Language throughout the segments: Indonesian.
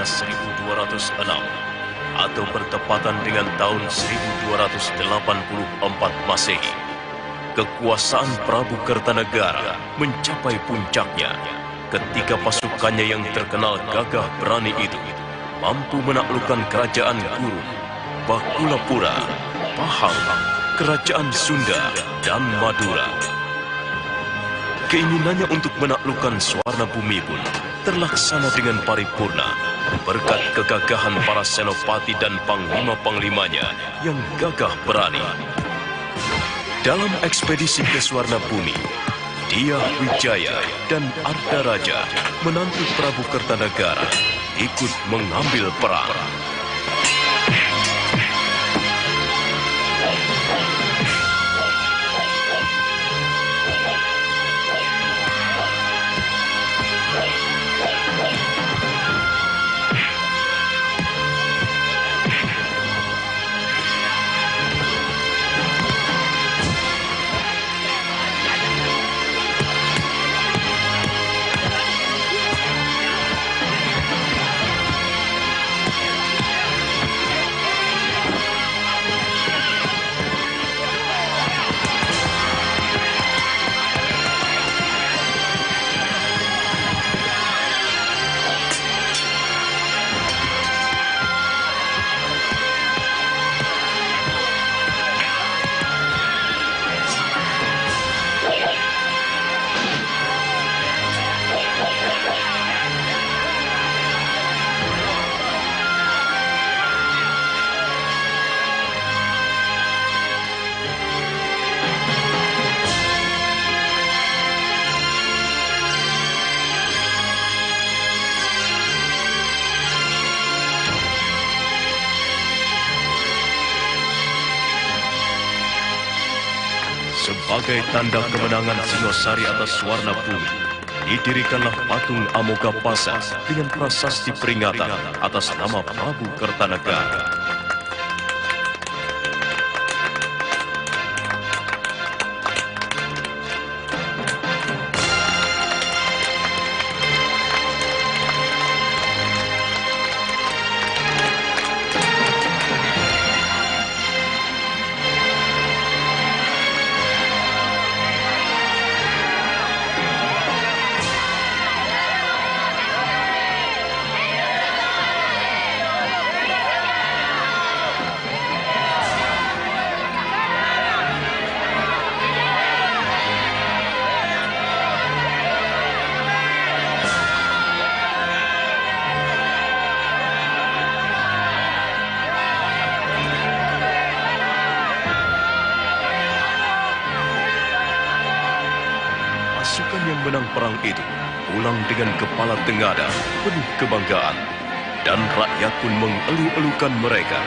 Saka 1206 atau bertepatan dengan tahun 1284 Masehi, kekuasaan Prabu Kertanegara mencapai puncaknya ketika pasukannya yang terkenal gagah berani itu mampu menaklukkan kerajaan Guru, Bakulapura, Pahang, kerajaan Sunda, dan Madura. Keinginannya untuk menaklukkan Swarna Bumi pun terlaksana dengan paripurna berkat kegagahan para senopati dan panglima-panglimanya yang gagah berani. Dalam ekspedisi ke Swarna Bumi, Dyah Wijaya dan Ardaraja, menantu Prabu Kertanegara, ikut mengambil perang. Sebagai tanda kemenangan Singosari atas Swarna Bumi, didirikanlah patung Amogapasa dengan prasasti peringatan atas nama Prabu Kertanegara. Pasukan yang menang perang itu pulang dengan kepala tengadah penuh kebanggaan, dan rakyat pun mengeluh-elukan mereka.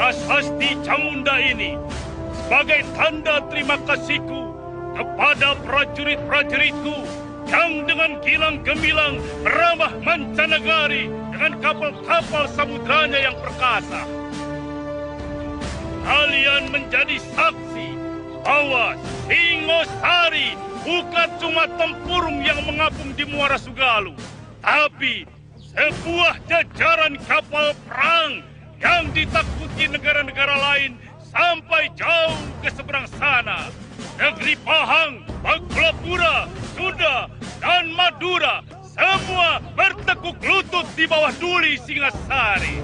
Prasasti Camunda ini sebagai tanda terima kasihku kepada prajurit-prajuritku yang dengan gilang gemilang meramah mancanegari dengan kapal-kapal samudranya yang perkasa. Kalian menjadi saksi bahwa Singosari bukan cuma tempurung yang mengapung di Muara Sugalu, tapi sebuah jajaran kapal perang yang ditakuti negara-negara lain sampai jauh ke seberang sana. Negeri Pahang, Bakulapura, Sunda, dan Madura semua bertekuk lutut di bawah duli Singasari.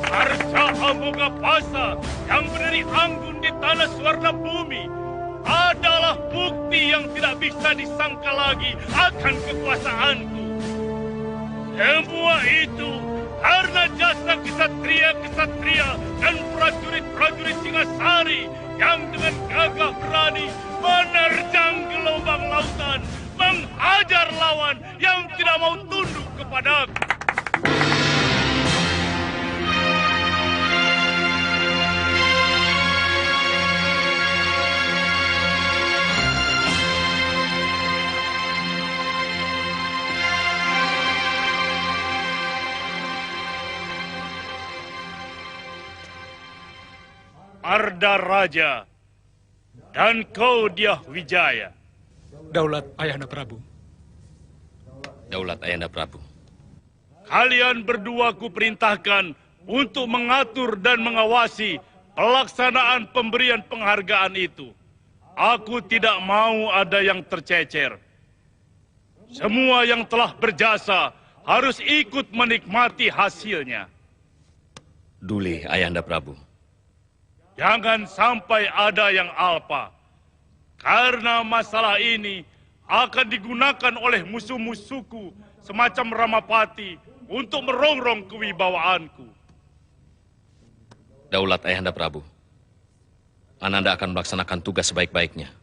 Arca Amogapasa yang berdiri anggun di tanah Swarna Bumi adalah bukti yang tidak bisa disangka lagi akan kekuasaanku. Semua itu karena kesatria dan prajurit-prajurit Singasari yang dengan gagah berani menerjang gelombang lautan, menghajar lawan yang tidak mau tunduk kepadaku. Arda Raja dan kau Dyah Wijaya. Daulat Ayahanda Prabu. Daulat Ayahanda Prabu. Kalian berdua kuperintahkan untuk mengatur dan mengawasi pelaksanaan pemberian penghargaan itu. Aku tidak mau ada yang tercecer. Semua yang telah berjasa harus ikut menikmati hasilnya. Duli Ayahanda Prabu. Jangan sampai ada yang alpa. Karena masalah ini akan digunakan oleh musuh-musuhku semacam Ramapati untuk merongrong kewibawaanku. Daulat Ayahanda Prabu. Ananda akan melaksanakan tugas sebaik-baiknya.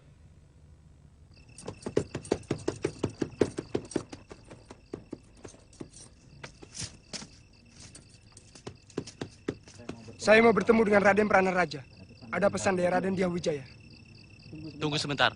Saya mau bertemu dengan Raden Pranaraja. Ada pesan dari Raden Dyah Wijaya. Tunggu sebentar.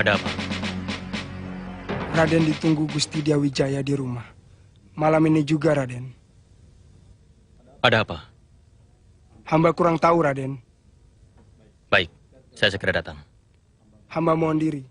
Ada apa? Raden ditunggu Gusti Dyah Wijaya di rumah. Malam ini juga, Raden. Ada apa? Hamba kurang tahu, Raden. Baik, saya segera datang. Hamba mohon diri.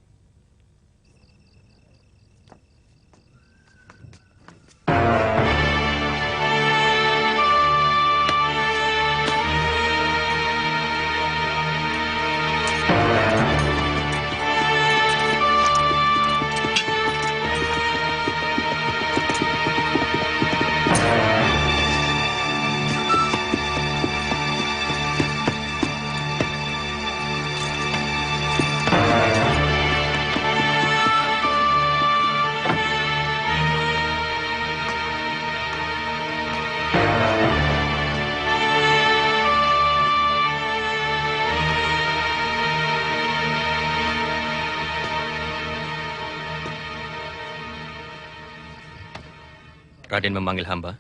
Raden memanggil hamba.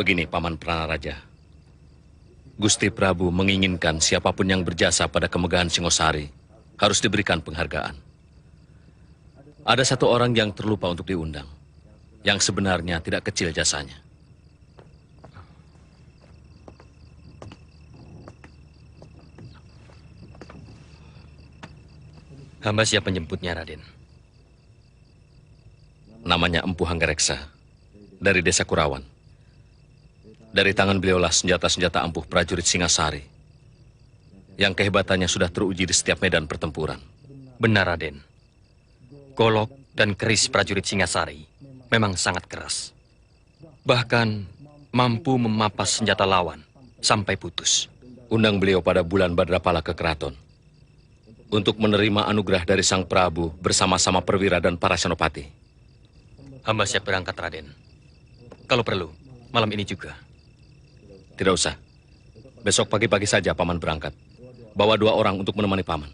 Begini, Paman Pranaraja. Gusti Prabu menginginkan siapapun yang berjasa pada kemegahan Singosari harus diberikan penghargaan. Ada satu orang yang terlupa untuk diundang, yang sebenarnya tidak kecil jasanya. Hamba siap menjemputnya, Raden. Namanya Empu Hanggareksa, dari desa Kurawan. Dari tangan beliaulah senjata-senjata ampuh prajurit Singasari, yang kehebatannya sudah teruji di setiap medan pertempuran. Benar, Raden. Golok dan keris prajurit Singasari memang sangat keras. Bahkan mampu memapas senjata lawan sampai putus. Undang beliau pada bulan Badrapala ke keraton, untuk menerima anugerah dari Sang Prabu bersama-sama perwira dan para senopati. Hamba siap berangkat, Raden. Kalau perlu, malam ini juga. Tidak usah. Besok pagi-pagi saja Paman berangkat. Bawa 2 orang untuk menemani Paman.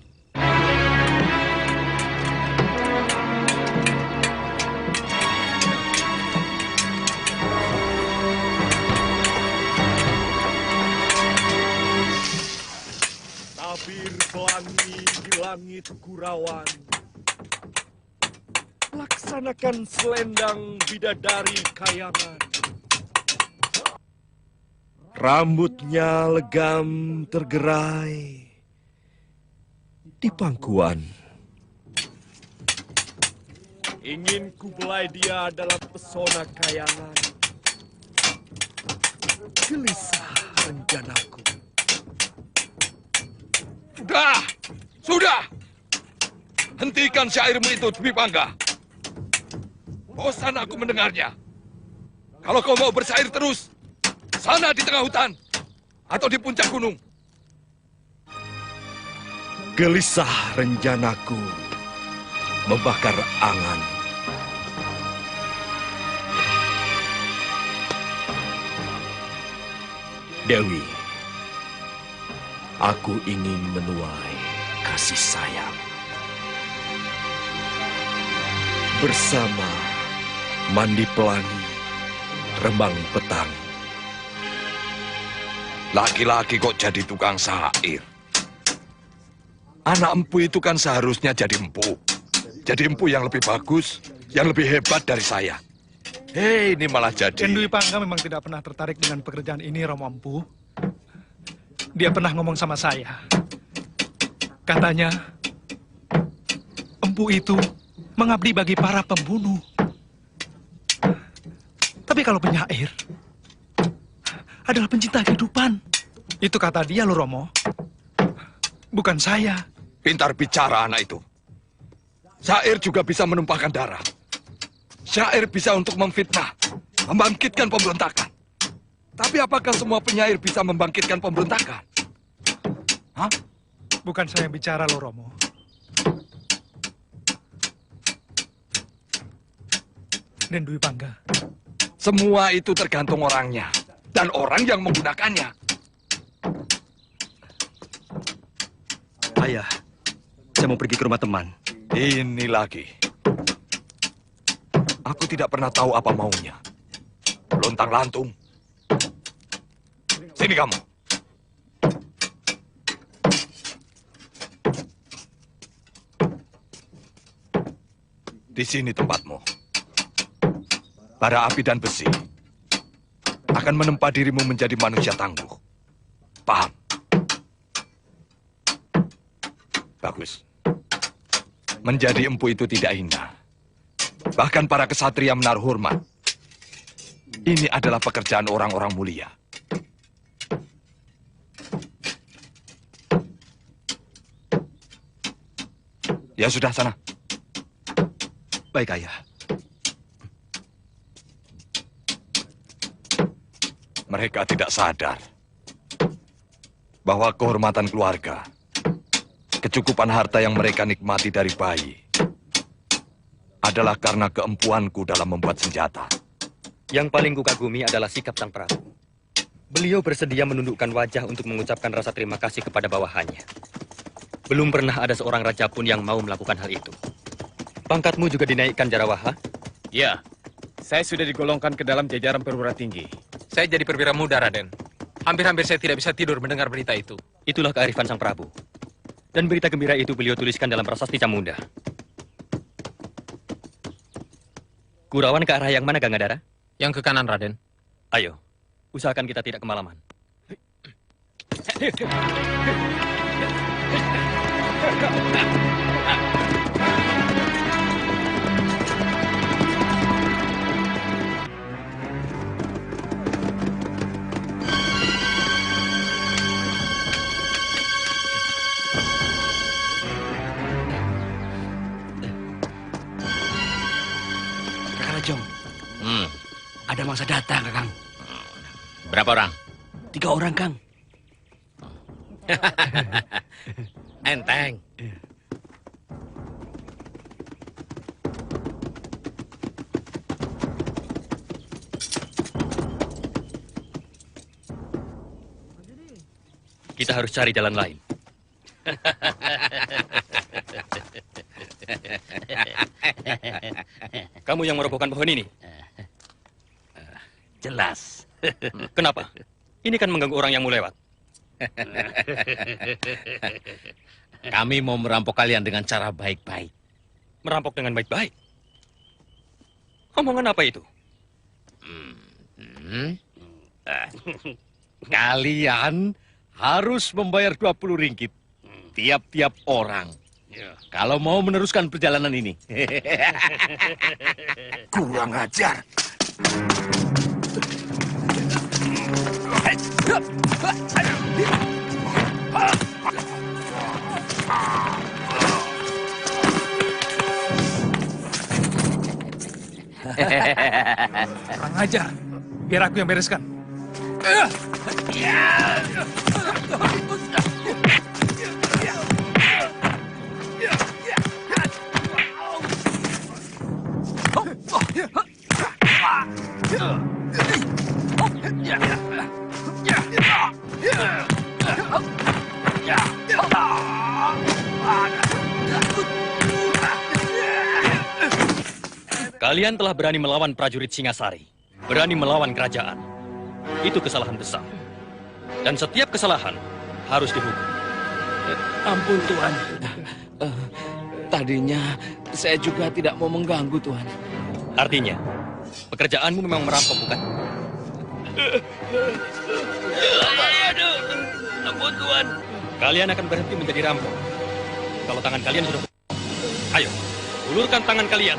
Tabir pelangi di langit Kurawan. Laksanakan selendang bidadari kayangan. Rambutnya legam tergerai di pangkuan. Ingin ku belai dia dalam pesona kayangan. Gelisah rencanaku. Sudah! Hentikan syairmu itu, Dwi Pangga. Bosan aku mendengarnya. Kalau kau mau bersyair terus, sana di tengah hutan atau di puncak gunung. Gelisah rencanaku membakar angan. Dewi, aku ingin menuai kasih sayang. Bersama mandi pelangi, remang petang. Laki-laki kok jadi tukang syair? Anak empu itu kan seharusnya jadi empu. Jadi empu yang lebih bagus, yang lebih hebat dari saya. Hei, ini malah jadi... Dwi Pangga memang tidak pernah tertarik dengan pekerjaan ini, Romo Empu. Dia pernah ngomong sama saya. Katanya, empu itu mengabdi bagi para pembunuh. Tapi kalau penyair adalah pencinta kehidupan. Itu kata dia loh, Romo. Bukan saya. Pintar bicara anak itu. Syair juga bisa menumpahkan darah. Syair bisa untuk memfitnah, membangkitkan pemberontakan. Tapi apakah semua penyair bisa membangkitkan pemberontakan? Hah? Bukan saya yang bicara loh, Romo. Dan Dwi Pangga. Semua itu tergantung orangnya dan orang yang menggunakannya. Ayah, saya mau pergi ke rumah teman. Ini lagi. Aku tidak pernah tahu apa maunya. Lontang-lantung. Sini kamu. Di sini tempatmu. Bara api dan besi akan menempa dirimu menjadi manusia tangguh. Paham? Bagus. Menjadi empu itu tidak hina. Bahkan para kesatria menaruh hormat. Ini adalah pekerjaan orang-orang mulia. Ya sudah, sana. Baik, Ayah. Mereka tidak sadar bahwa kehormatan keluarga, kecukupan harta yang mereka nikmati dari bayi, adalah karena keempuanku dalam membuat senjata. Yang paling kukagumi adalah sikap Sang Prabu. Beliau bersedia menundukkan wajah untuk mengucapkan rasa terima kasih kepada bawahannya. Belum pernah ada seorang raja pun yang mau melakukan hal itu. Pangkatmu juga dinaikkan, Jarawaha? Ya, saya sudah digolongkan ke dalam jajaran perwira tinggi. Saya jadi perwira muda, Raden. Hampir-hampir saya tidak bisa tidur mendengar berita itu. Itulah kearifan Sang Prabu. Dan berita gembira itu beliau tuliskan dalam prasasti Camunda. Kurawan ke arah yang mana, Gangadara? Yang ke kanan, Raden. Ayo, usahakan kita tidak kemalaman. Jom. Ada mangsa datang, Kakang. Berapa orang? 3 orang, Kang. Enteng. Kita harus cari jalan lain. Kamu yang merobohkan pohon ini? Jelas. Kenapa? Ini kan mengganggu orang yang mau lewat. Kami mau merampok kalian dengan cara baik-baik. Merampok dengan baik-baik? Omongan apa itu? Kalian harus membayar 20 ringgit tiap-tiap orang. Kalau mau meneruskan perjalanan ini. Kurang ajar. Kurang ajar. Biar aku yang bereskan. Kalian telah berani melawan prajurit Singasari, berani melawan kerajaan. Itu kesalahan besar. Dan setiap kesalahan harus dihukum. Ampun, Tuan. Tadinya saya juga tidak mau mengganggu, Tuan. Artinya, pekerjaanmu memang merampok, bukan? Ampun, Tuan. Kalian akan berhenti menjadi rampok kalau tangan kalian sudah... Ayo, ulurkan tangan kalian.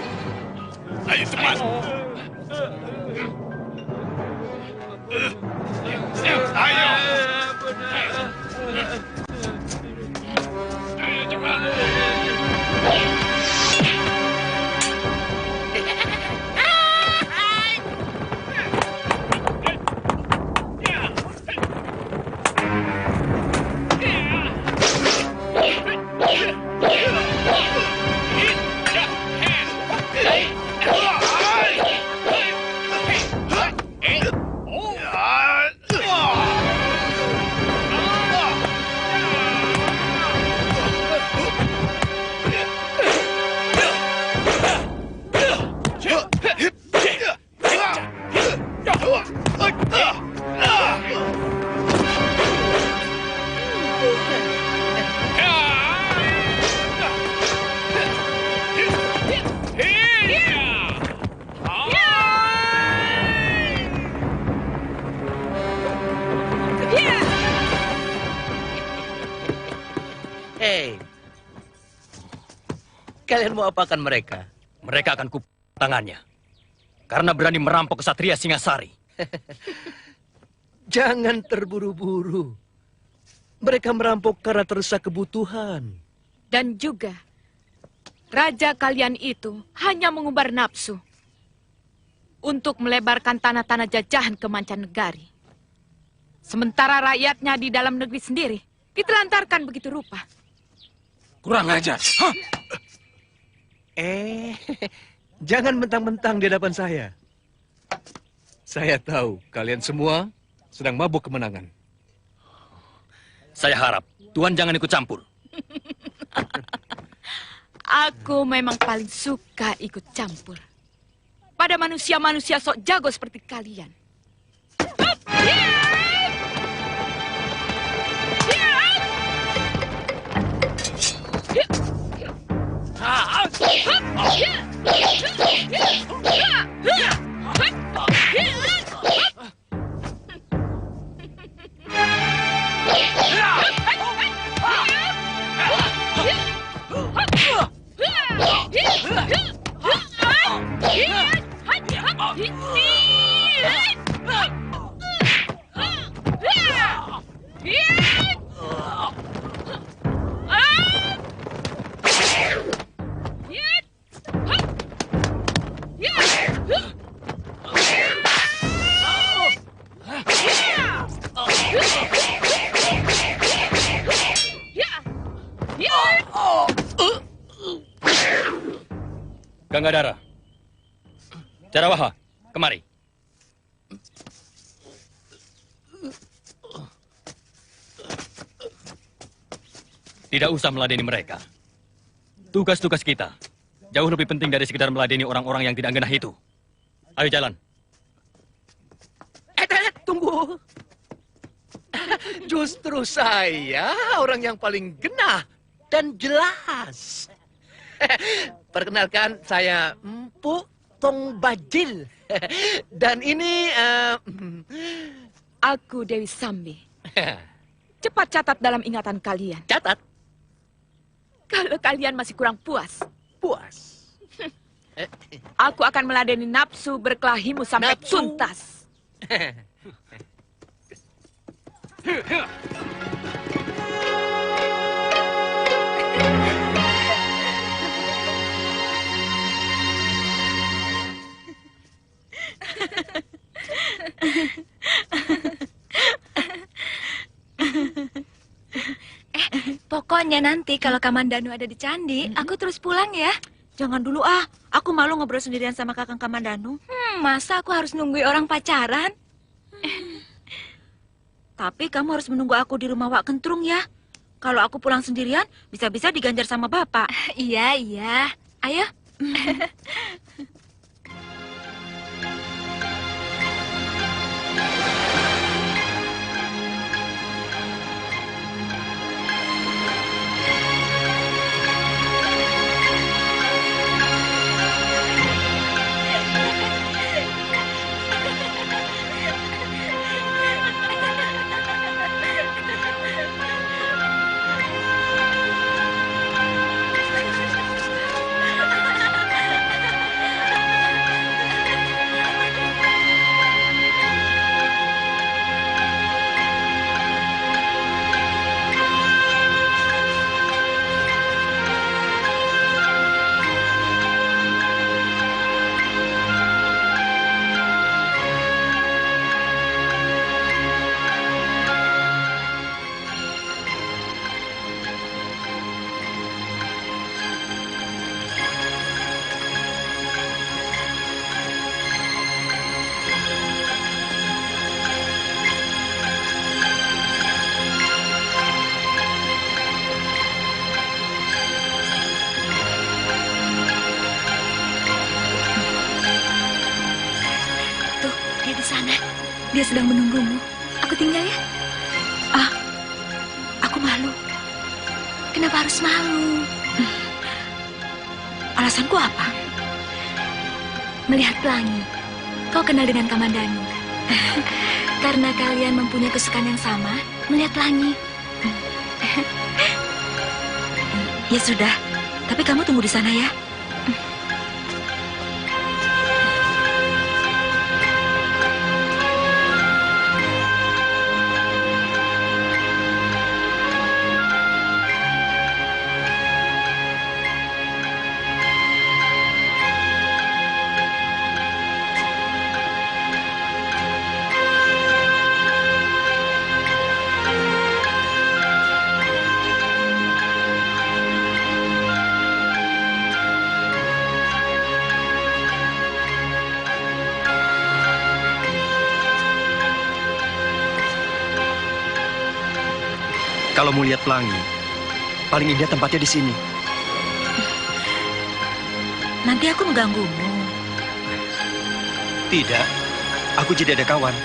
Ayo cepat. Ayo. Ayo cepat. Kalian mau apakan mereka? Mereka akan kupotong tangannya. Karena berani merampok kesatria Singasari. Jangan terburu-buru. Mereka merampok karena terdesak kebutuhan. Dan juga, raja kalian itu hanya mengumbar nafsu untuk melebarkan tanah-tanah jajahan ke mancanegari. Sementara rakyatnya di dalam negeri sendiri ditelantarkan begitu rupa. Kurang ajar. Hah? Jangan mentang-mentang di hadapan saya. Saya tahu kalian semua sedang mabuk kemenangan. Saya harap Tuan jangan ikut campur. Aku memang paling suka ikut campur pada manusia-manusia sok jago seperti kalian. Ganggadara, Jarawaha, kemari. Tidak usah meladeni mereka. Tugas-tugas kita jauh lebih penting dari sekedar meladeni orang-orang yang tidak genah itu. Ayo jalan. Tunggu. Justru saya orang yang paling genah dan jelas. Perkenalkan, saya Empu Tong Bajil. Dan ini... Aku Dewi Sambi. Cepat catat dalam ingatan kalian. Catat? Kalau kalian masih kurang puas. Puas? Aku akan meladeni nafsu berkelahimu sampai tuntas. Pokoknya nanti kalau Kamandanu ada di candi, aku terus pulang ya. Jangan dulu aku malu ngobrol sendirian sama Kakang Kamandanu. Masa aku harus nungguin orang pacaran? Tapi kamu harus menunggu aku di rumah Wak Kentrung ya. Kalau aku pulang sendirian, bisa-bisa diganjar sama bapak. Iya. Ayo. Dia sedang menunggumu. Aku tinggal ya. Aku malu. Kenapa harus malu? Alasanku apa? Melihat pelangi. Kau kenal dengan Kamandanu. Karena kalian mempunyai kesukaan yang sama, melihat pelangi. Ya sudah, tapi kamu tunggu di sana ya. Kalau mau lihat pelangi, paling indah tempatnya di sini. Nanti aku mengganggumu. Tidak, aku jadi ada kawan.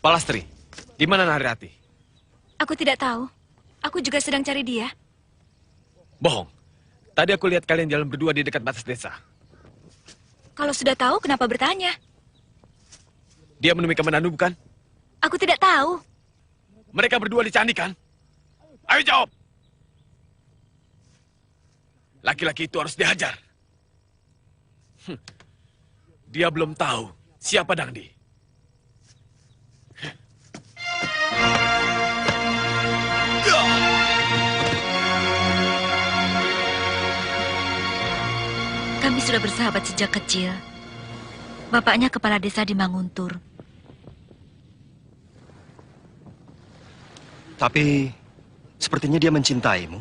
Palastri, di mana Narirati? Aku tidak tahu. Aku juga sedang cari dia. Bohong. Tadi aku lihat kalian jalan berdua di dekat batas desa. Kalau sudah tahu, kenapa bertanya? Dia menemui Kamandanu, bukan? Aku tidak tahu. Mereka berdua di candi, kan? Ayo jawab. Laki-laki itu harus dihajar. Dia belum tahu siapa Dangdi. Kami sudah bersahabat sejak kecil. Bapaknya kepala desa di Manguntur. Tapi sepertinya dia mencintaimu.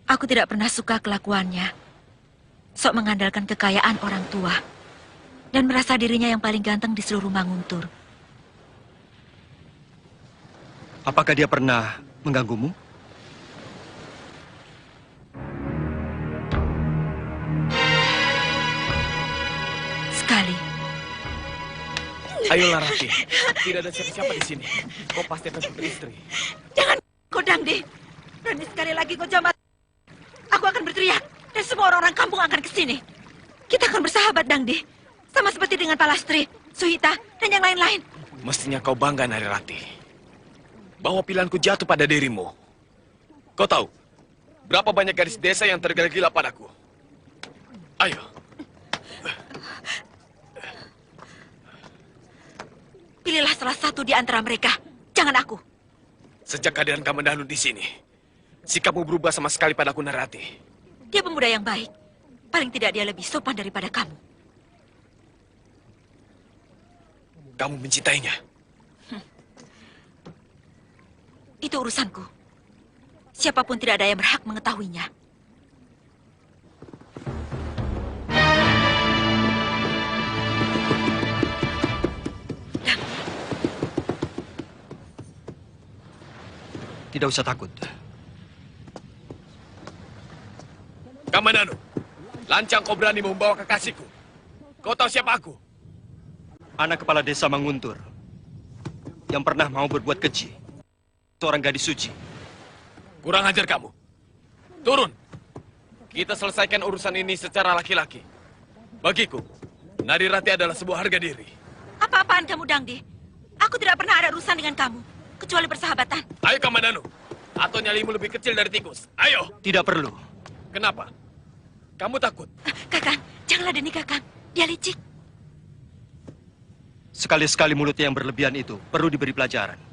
Aku tidak pernah suka kelakuannya. Sok mengandalkan kekayaan orang tua. Dan merasa dirinya yang paling ganteng di seluruh Manguntur. Apakah dia pernah mengganggumu? Sekali. Ayolah Rati, tidak ada siapa-siapa di sini. Kau pasti akan beristri. Jangan, kau Dangdi. Berani sekali lagi kau jambat. Aku akan berteriak, dan semua orang-orang kampung akan ke sini. Kita akan bersahabat, Dangdi. Sama seperti dengan Palastri, Suhita, dan yang lain-lain. Mestinya kau bangga, Nari Rati. Bahwa pilihanku jatuh pada dirimu. Kau tahu, berapa banyak gadis desa yang tergila-gila padaku. Ayo. Pilihlah salah satu di antara mereka. Jangan aku. Sejak kehadiran Kamandanu di sini, sikapmu berubah sama sekali padaku, Narati. Dia pemuda yang baik. Paling tidak dia lebih sopan daripada kamu. Kamu mencintainya? Itu urusanku. Siapapun tidak ada yang berhak mengetahuinya. Tidak usah takut. Kamandanu, lancang kau berani membawa kekasihku. Kau tahu siapa aku? Anak kepala desa Manguntur. Yang pernah mau berbuat keji. Seorang gadis suci. Kurang ajar kamu. Turun. Kita selesaikan urusan ini secara laki-laki. Bagiku, Nari Rati adalah sebuah harga diri. Apa-apaan kamu, Dangdi? Aku tidak pernah ada urusan dengan kamu. Kecuali persahabatan. Ayo Kamandanu, atau nyalimu lebih kecil dari tikus. Ayo. Tidak perlu. Kenapa? Kamu takut? Kakang, janganlah deni Kakang. Dia licik. Sekali-sekali mulutnya yang berlebihan itu perlu diberi pelajaran.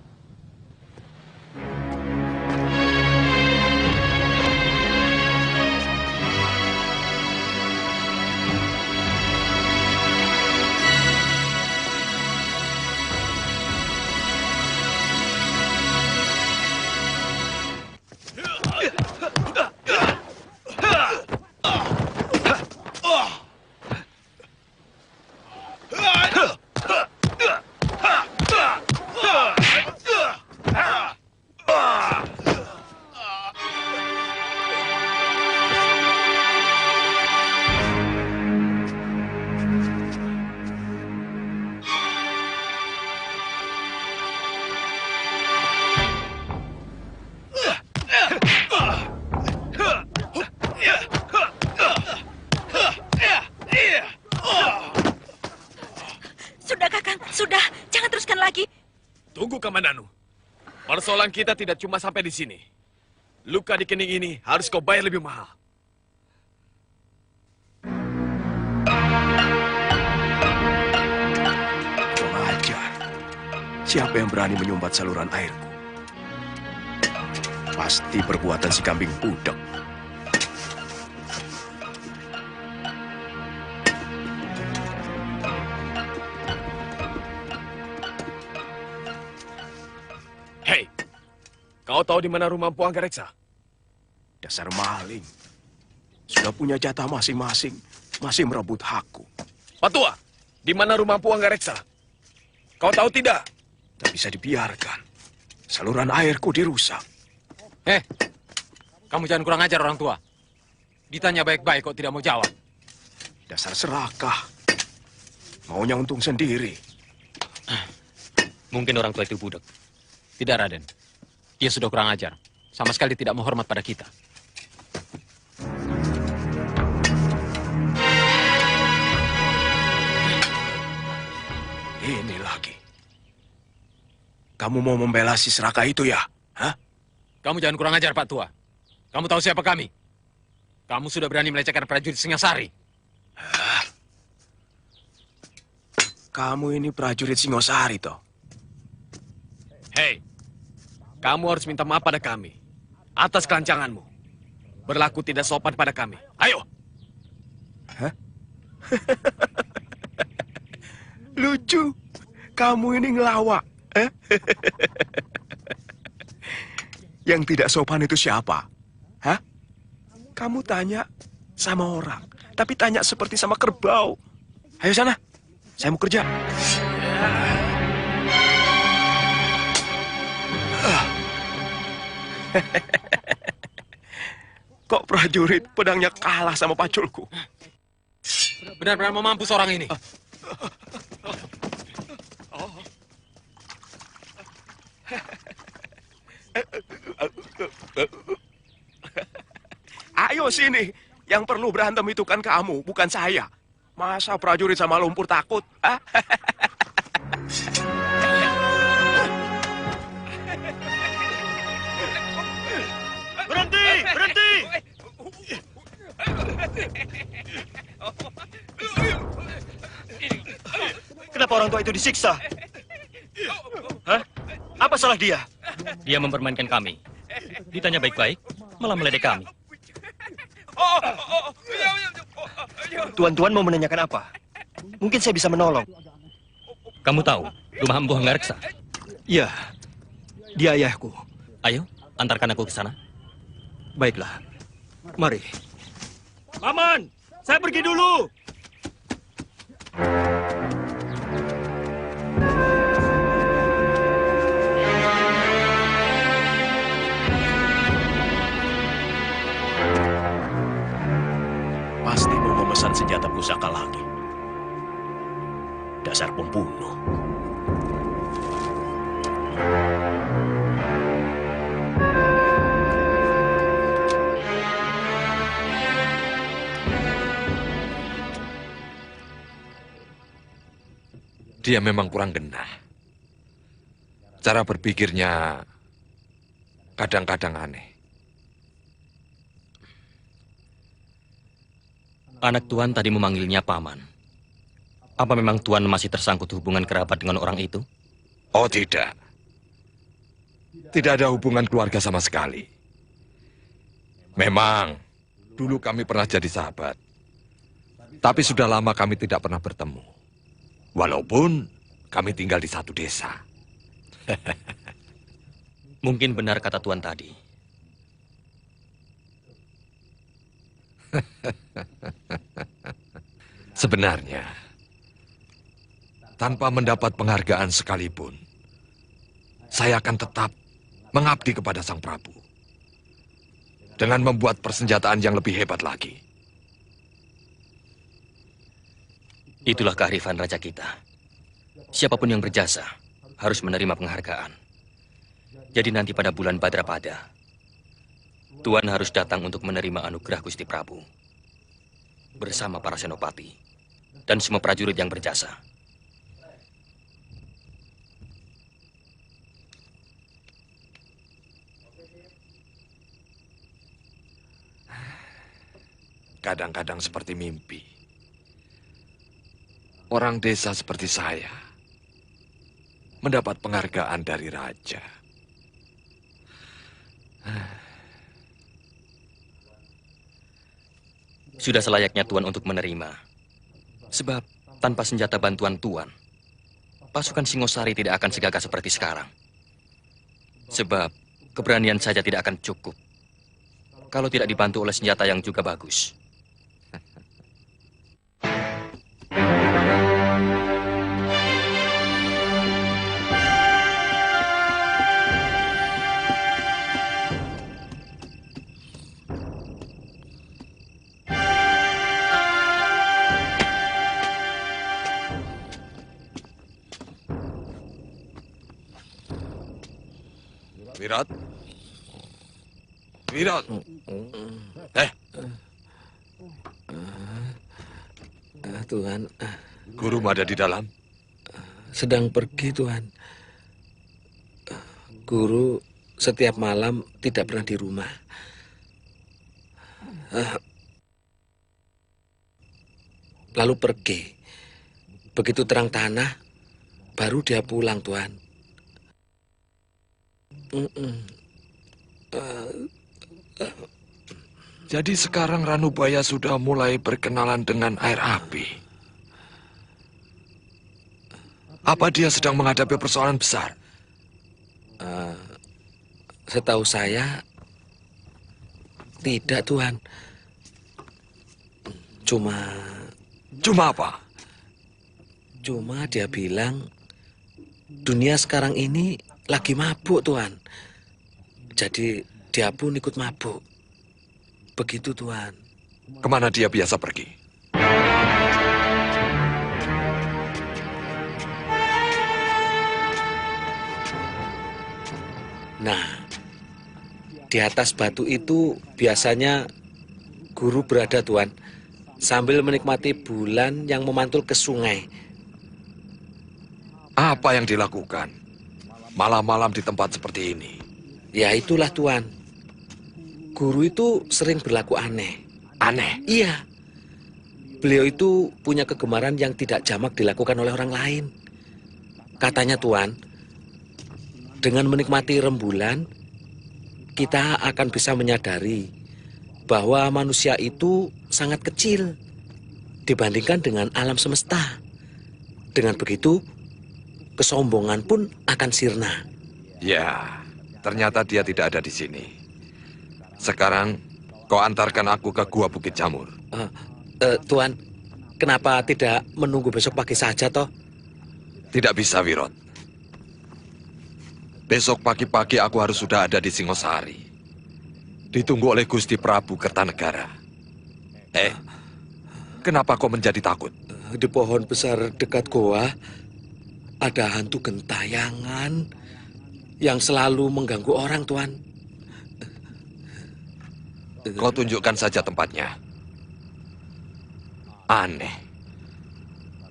Kamandanu, persoalan kita tidak cuma sampai di sini. Luka di kening ini harus kau bayar lebih mahal. Kurang ajar. Siapa yang berani menyumbat saluran airku? Pasti perbuatan si kambing budak. Kau tahu di mana rumah Empu Anggareksa? Dasar maling. Sudah punya jatah masing-masing, masih merebut hakku. Patua, di mana rumah Empu Anggareksa? Kau tahu tidak? Tak bisa dibiarkan. Saluran airku dirusak. Kamu jangan kurang ajar orang tua. Ditanya baik-baik kok tidak mau jawab. Dasar serakah. Maunya untung sendiri. Mungkin orang tua itu budak. Tidak, Raden. Dia sudah kurang ajar. Sama sekali tidak menghormat pada kita. Ini lagi. Kamu mau membela si serakah itu ya? Hah? Kamu jangan kurang ajar, Pak Tua. Kamu tahu siapa kami? Kamu sudah berani melecehkan prajurit Singasari. Kamu ini prajurit Singosari, toh? Hei, kamu harus minta maaf pada kami atas kelancanganmu. Berlaku tidak sopan pada kami. Ayo. Hah? Lucu. Kamu ini ngelawak. Yang tidak sopan itu siapa? Hah? Kamu tanya sama orang, tapi tanya seperti sama kerbau. Ayo sana, saya mau kerja. Kok prajurit pedangnya kalah sama paculku? Benar-benar mau mampus orang ini. Ayo sini. Yang perlu berantem itu kan kamu, bukan saya. Masa prajurit sama lumpur takut? Ah? Berhenti! Berhenti! Kenapa orang tua itu disiksa? Hah? Apa salah dia? Dia mempermainkan kami. Ditanya baik-baik, malah meledek kami. Tuan-tuan mau menanyakan apa? Mungkin saya bisa menolong. Kamu tahu rumah Empu Hanggareksa? Iya, dia ayahku. Ayo, antarkan aku ke sana. Baiklah, mari. Paman, saya pergi dulu. Pasti mau memesan senjata pusaka lagi. Dasar pembunuh. Dia memang kurang genah. Cara berpikirnya kadang-kadang aneh. Anak Tuan tadi memanggilnya paman. Apa memang Tuan masih tersangkut hubungan kerabat dengan orang itu? Oh tidak. Tidak ada hubungan keluarga sama sekali. Memang, dulu kami pernah jadi sahabat. Tapi sudah lama kami tidak pernah bertemu. Walaupun kami tinggal di satu desa. Mungkin benar kata Tuan tadi. Sebenarnya, tanpa mendapat penghargaan sekalipun, saya akan tetap mengabdi kepada Sang Prabu. Dengan membuat persenjataan yang lebih hebat lagi. Itulah kearifan raja kita. Siapapun yang berjasa harus menerima penghargaan. Jadi nanti pada bulan Badrapada, Tuan harus datang untuk menerima anugerah Gusti Prabu. Bersama para senopati dan semua prajurit yang berjasa. Kadang-kadang seperti mimpi. Orang desa seperti saya mendapat penghargaan dari raja. Sudah selayaknya Tuan untuk menerima. Sebab tanpa senjata bantuan Tuan, pasukan Singosari tidak akan segagah seperti sekarang. Sebab keberanian saja tidak akan cukup kalau tidak dibantu oleh senjata yang juga bagus. Wirat? Wirat? Tuhan. Guru ada di dalam? Sedang pergi, Tuhan. Guru setiap malam tidak pernah di rumah. Lalu pergi. Begitu terang tanah, baru dia pulang, Tuhan. Jadi sekarang Ranubaya sudah mulai berkenalan dengan air api. Apa dia sedang menghadapi persoalan besar? Setahu saya, tidak, Tuhan. Cuma apa? Cuma dia bilang, dunia sekarang ini lagi mabuk, Tuhan. Jadi dia pun ikut mabuk. Begitu, Tuhan. Kemana dia biasa pergi? Nah, di atas batu itu biasanya Guru berada, Tuan, sambil menikmati bulan yang memantul ke sungai. Apa yang dilakukan malam-malam di tempat seperti ini? Ya itulah, Tuan. Guru itu sering berlaku aneh. Aneh? Iya. Beliau itu punya kegemaran yang tidak jamak dilakukan oleh orang lain. Katanya, Tuan, dengan menikmati rembulan, kita akan bisa menyadari bahwa manusia itu sangat kecil dibandingkan dengan alam semesta. Dengan begitu, kesombongan pun akan sirna. Ya, ternyata dia tidak ada di sini. Sekarang, kau antarkan aku ke Gua Bukit Jamur. Tuan, kenapa tidak menunggu besok pagi saja, toh? Tidak bisa, Wirot. Besok pagi-pagi aku harus sudah ada di Singosari. Ditunggu oleh Gusti Prabu Kertanegara. Kenapa kau menjadi takut? Di pohon besar dekat goa, ada hantu gentayangan yang selalu mengganggu orang, Tuan. Kau tunjukkan saja tempatnya. Aneh.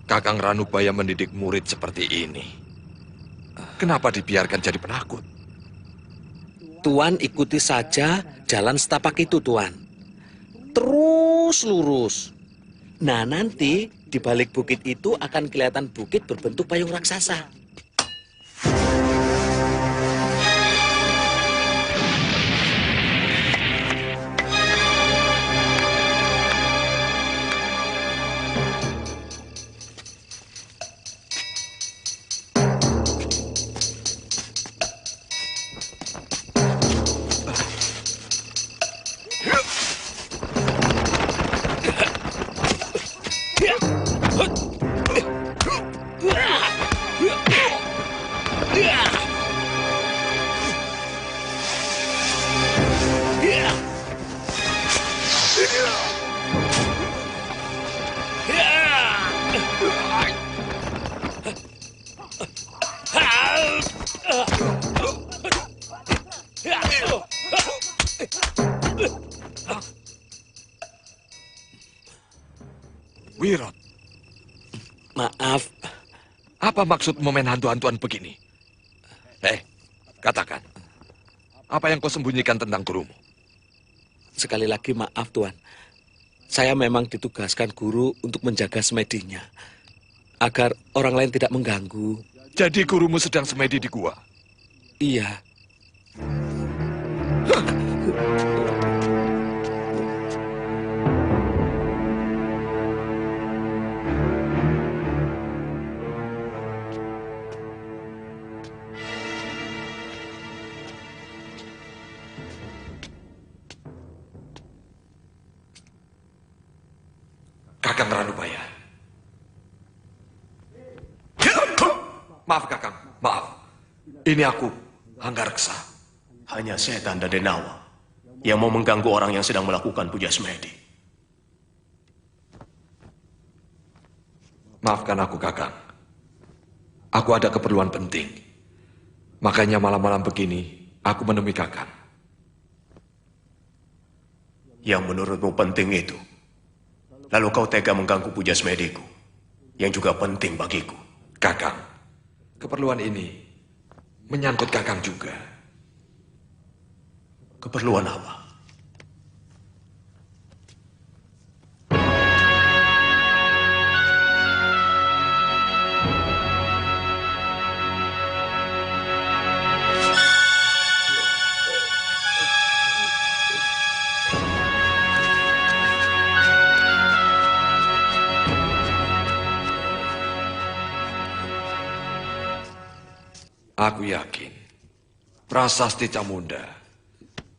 Kakang Ranubaya mendidik murid seperti ini. Kenapa dibiarkan jadi penakut? Tuan ikuti saja jalan setapak itu, Tuan. Terus lurus. Nah, nanti di balik bukit itu akan kelihatan bukit berbentuk payung raksasa. Wirot. Maaf. Apa maksud main hantu-hantuan begini? Katakan. Apa yang kau sembunyikan tentang gurumu? Sekali lagi maaf, Tuan. Saya memang ditugaskan guru untuk menjaga semedinya. Agar orang lain tidak mengganggu. Jadi gurumu sedang semedi di gua? Iya. Kakang Ranubaya. Maaf, Kakang. Maaf. Ini aku, Hanggareksa. Hanya setan dan Denawa yang mau mengganggu orang yang sedang melakukan puja semedi. Maafkan aku, Kakang. Aku ada keperluan penting. Makanya malam-malam begini, aku menemui Kakang. Yang menurutmu penting itu, lalu kau tega mengganggu puja semediku, yang juga penting bagiku. Kakang, keperluan ini menyangkut Kakang juga. Keperluan apa? Aku yakin prasasti Camunda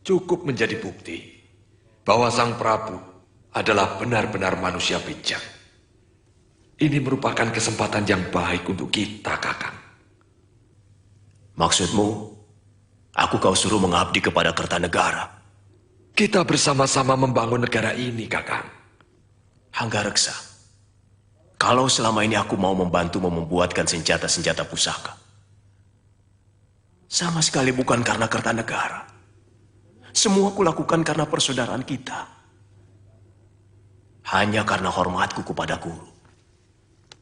cukup menjadi bukti bahwa Sang Prabu adalah benar-benar manusia bijak. Ini merupakan kesempatan yang baik untuk kita, Kakang. Maksudmu, aku kau suruh mengabdi kepada Kertanegara? Kita bersama-sama membangun negara ini, Kakang. Hanggareksa, kalau selama ini aku mau membantumu membuatkan senjata-senjata pusaka, sama sekali bukan karena Kertanegara. Semua kulakukan karena persaudaraan kita. Hanya karena hormatku kepada guru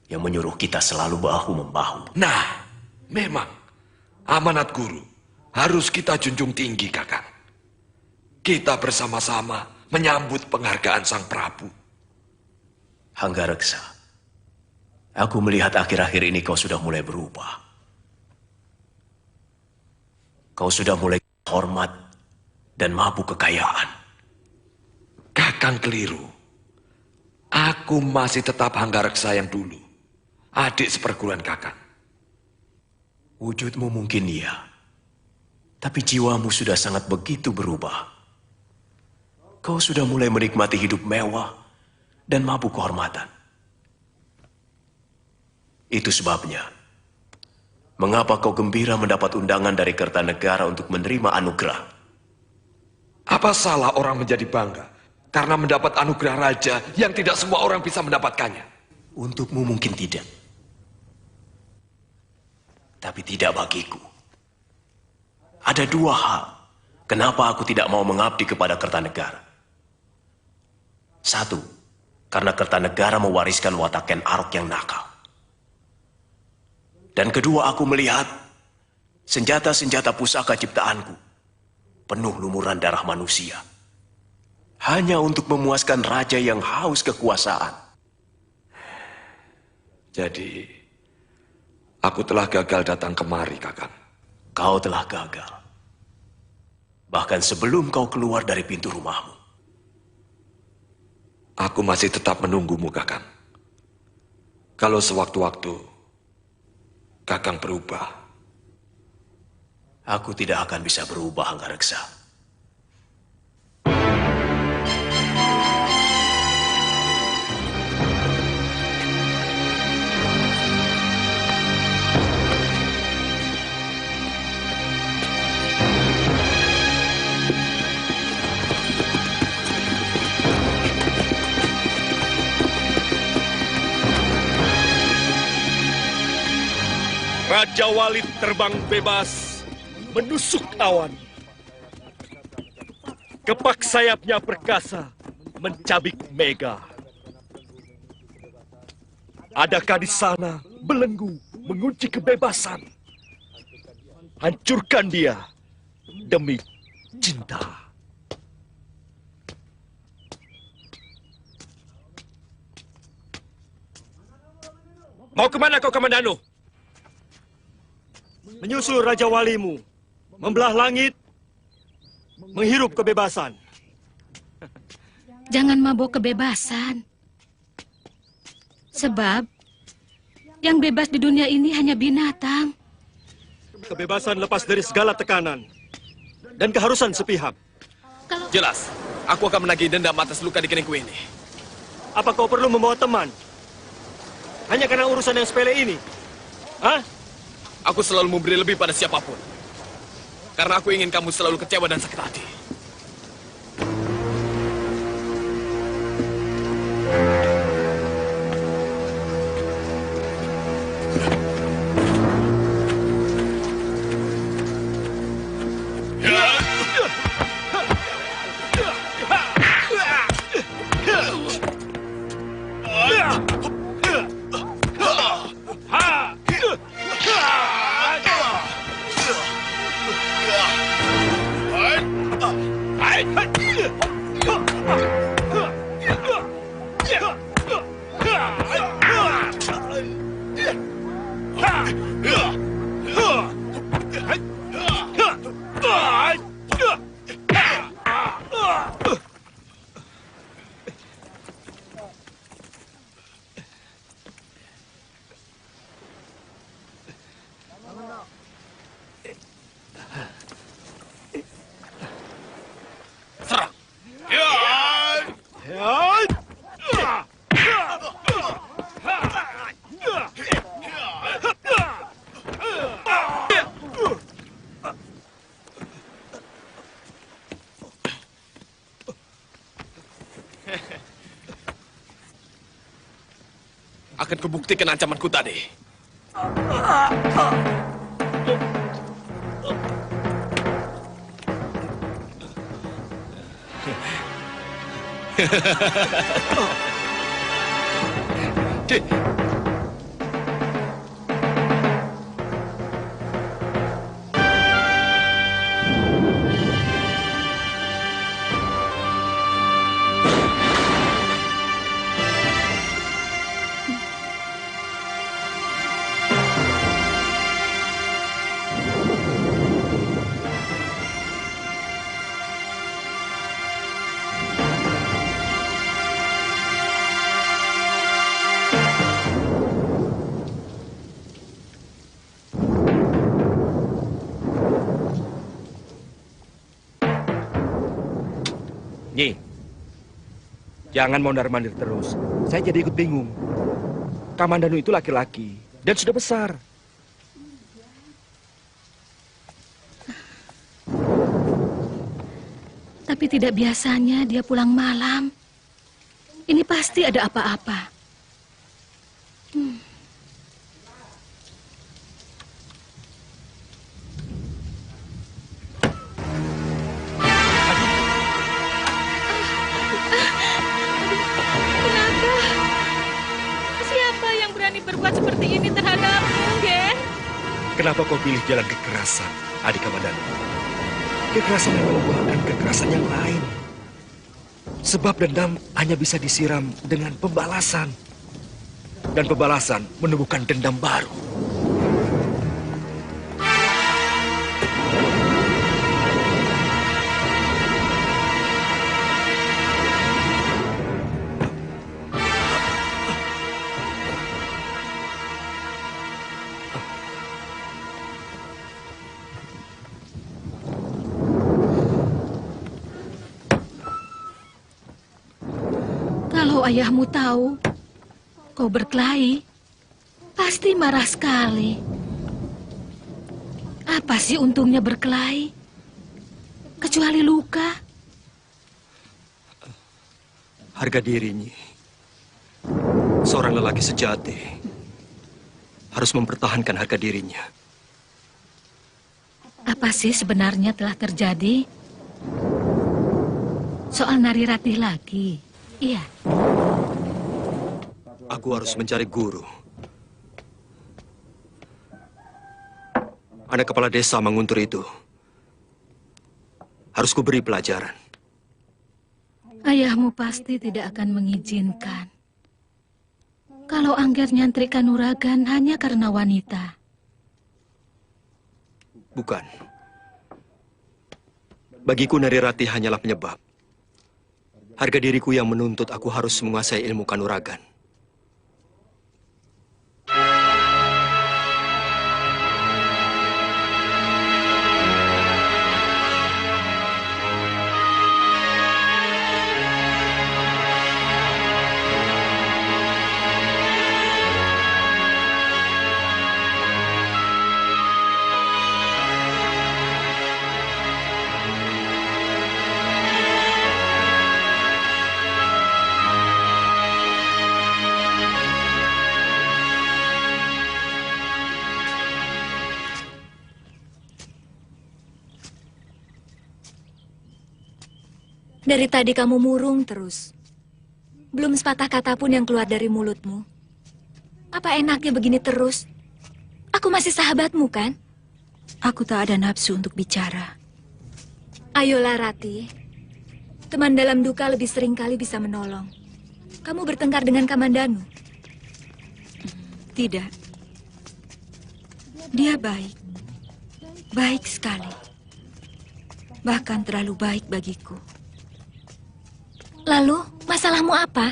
yang menyuruh kita selalu bahu-membahu. Nah, memang amanat guru harus kita junjung tinggi, Kakang. Kita bersama-sama menyambut penghargaan Sang Prabu. Hanggareksa, aku melihat akhir-akhir ini kau sudah mulai berubah. Kau sudah mulai hormat dan mabuk kekayaan. Kakang keliru. Aku masih tetap Hanggareksa yang dulu. Adik seperguruan Kakang. Wujudmu mungkin iya. Tapi jiwamu sudah sangat begitu berubah. Kau sudah mulai menikmati hidup mewah dan mabuk kehormatan. Itu sebabnya, mengapa kau gembira mendapat undangan dari Kertanegara untuk menerima anugerah? Apa salah orang menjadi bangga karena mendapat anugerah raja yang tidak semua orang bisa mendapatkannya? Untukmu mungkin tidak. Tapi tidak bagiku. Ada dua hal kenapa aku tidak mau mengabdi kepada Kertanegara. Satu, karena Kertanegara mewariskan watak Ken Arok yang nakal. Dan kedua, aku melihat senjata-senjata pusaka ciptaanku penuh lumuran darah manusia. Hanya untuk memuaskan raja yang haus kekuasaan. Jadi, aku telah gagal datang kemari, Kakang. Kau telah gagal. Bahkan sebelum kau keluar dari pintu rumahmu. Aku masih tetap menunggumu, Kakang. Kalau sewaktu-waktu Kakang berubah. Aku tidak akan bisa berubah, Hanggareksa. Raja Walid terbang bebas menusuk awan. Kepak sayapnya perkasa mencabik mega. Adakah di sana belenggu mengunci kebebasan? Hancurkan dia demi cinta. Mau kemana kau, Kamandanu? Menyusul Raja Walimu, membelah langit, menghirup kebebasan. Jangan mabuk kebebasan. Sebab yang bebas di dunia ini hanya binatang. Kebebasan lepas dari segala tekanan dan keharusan sepihak. Jelas, aku akan menagih dendam atas luka di keningku ini. Apa kau perlu membawa teman? Hanya karena urusan yang sepele ini? Hah? Aku selalu memberi lebih pada siapapun. Karena aku ingin kamu selalu kecewa dan sakit hati. Akan kubuktikan ancamanku tadi. Nyi, jangan mondar-mandir terus. Saya jadi ikut bingung. Kamandanu itu laki-laki dan sudah besar. Tapi tidak biasanya dia pulang malam. Ini pasti ada apa-apa. Kenapa? Siapa yang berani berbuat seperti ini terhadapmu, Gen? Kenapa kau pilih jalan kekerasan, adik Kamandanu? Kekerasan yang membuahkan kekerasan yang lain. Sebab dendam hanya bisa disiram dengan pembalasan. Dan pembalasan menumbuhkan dendam baru. Kalau ayahmu tahu kau berkelahi, pasti marah sekali. Apa sih untungnya berkelahi? Kecuali luka. Harga dirinya. Seorang lelaki sejati harus mempertahankan harga dirinya. Apa sih sebenarnya telah terjadi? Soal Nari Ratih lagi. Iya. Aku harus mencari guru. Anak kepala desa Manguntur itu harus kuberi pelajaran. Ayahmu pasti tidak akan mengizinkan. Kalau Angger nyantri Kanuragan hanya karena wanita. Bukan. Bagiku Nari Ratih hanyalah penyebab. Harga diriku yang menuntut aku harus menguasai ilmu kanuragan. Dari tadi kamu murung terus. Belum sepatah kata pun yang keluar dari mulutmu. Apa enaknya begini terus? Aku masih sahabatmu, kan? Aku tak ada nafsu untuk bicara. Ayolah, Rati. Teman dalam duka lebih sering kali bisa menolong. Kamu bertengkar dengan Kamandanu? Tidak. Dia baik. Baik sekali. Bahkan terlalu baik bagiku. Lalu, masalahmu apa?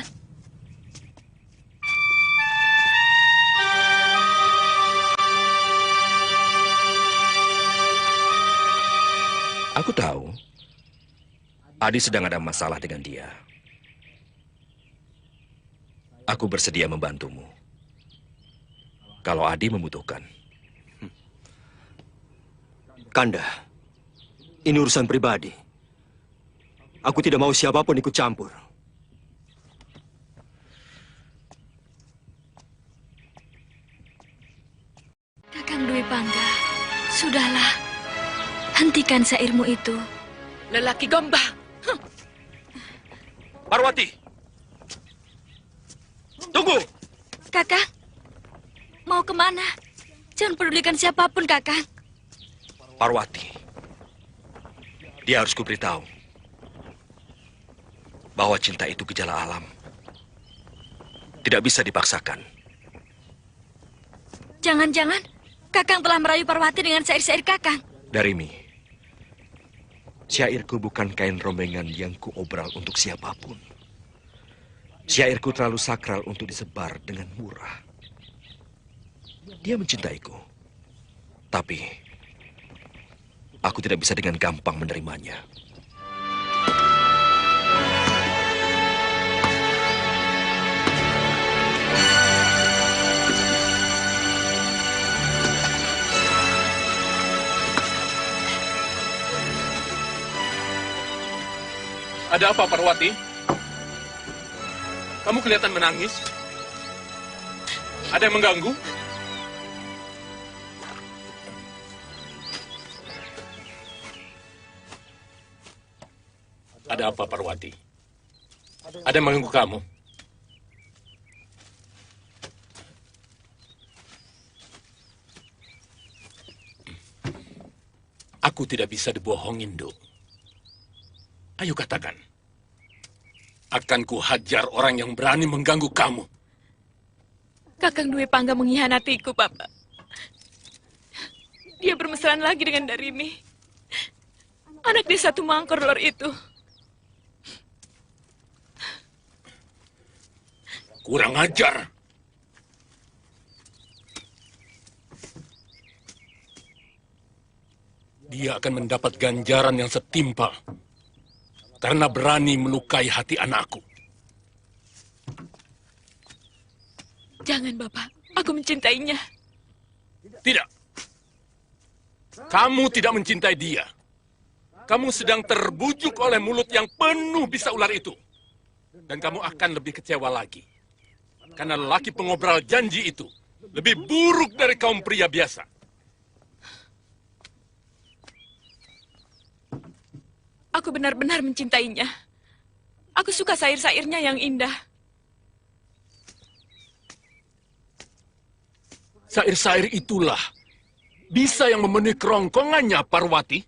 Aku tahu. Adi sedang ada masalah dengan dia. Aku bersedia membantumu. Kalau Adi membutuhkan. Kanda, ini urusan pribadi. Aku tidak mau siapapun ikut campur. Kakang Dwi Pangga, sudahlah. Hentikan syairmu itu. Lelaki gombal. Parwati! Tunggu! Kakang, mau kemana? Jangan pedulikan siapapun, Kakang. Parwati, dia harus kuberitahu bahwa cinta itu gejala alam. Tidak bisa dipaksakan. Jangan-jangan Kakang telah merayu Parwati dengan syair-syair Kakang. Darimi, syairku bukan kain rombengan yang kuobral untuk siapapun. Syairku terlalu sakral untuk disebar dengan murah. Dia mencintaiku, tapi aku tidak bisa dengan gampang menerimanya. Ada apa, Parwati? Kamu kelihatan menangis. Ada yang mengganggu? Ada apa, Parwati? Ada yang mengganggu kamu? Aku tidak bisa dibohongin, Duk. Ayo katakan. Akan ku hajar orang yang berani mengganggu kamu. Kakang Dwi Pangga mengkhianatiku, Bapak. Dia bermesraan lagi dengan Darimi. Anak desa Tumangkor Lor itu. Kurang ajar. Dia akan mendapat ganjaran yang setimpal. Karena berani melukai hati anakku. Jangan, Bapak. Aku mencintainya. Tidak. Kamu tidak mencintai dia. Kamu sedang terbujuk oleh mulut yang penuh bisa ular itu. Dan kamu akan lebih kecewa lagi. Karena lelaki pengobral janji itu lebih buruk dari kaum pria biasa. Aku benar-benar mencintainya. Aku suka syair-syairnya yang indah. Syair-syair itulah bisa yang memenuhi kerongkongannya, Parwati.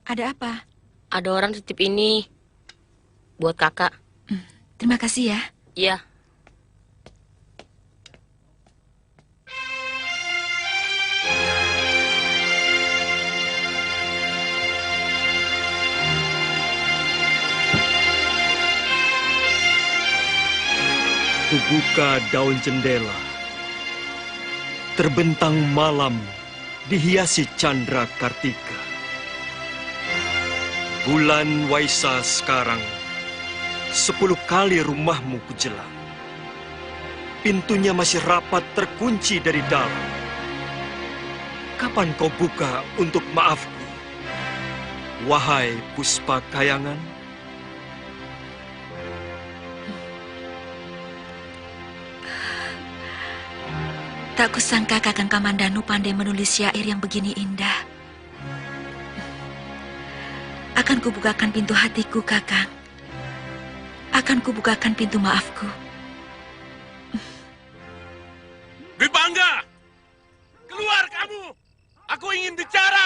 Ada apa? Ada orang titip ini buat kakak. Terima kasih ya. Iya. Kubuka daun jendela. Terbentang malam dihiasi candra kartika. Bulan Waisa sekarang 10 kali rumahmu kujelang. Pintunya masih rapat terkunci dari dalam. Kapan kau buka untuk maafku? Wahai Puspa Kayangan. Tak kusangka Kakang Kamandanu pandai menulis syair yang begini indah. Akan kubukakan pintu hatiku, Kakang. Akan kubukakan pintu maafku. Dwi Pangga! Keluar kamu! Aku ingin bicara!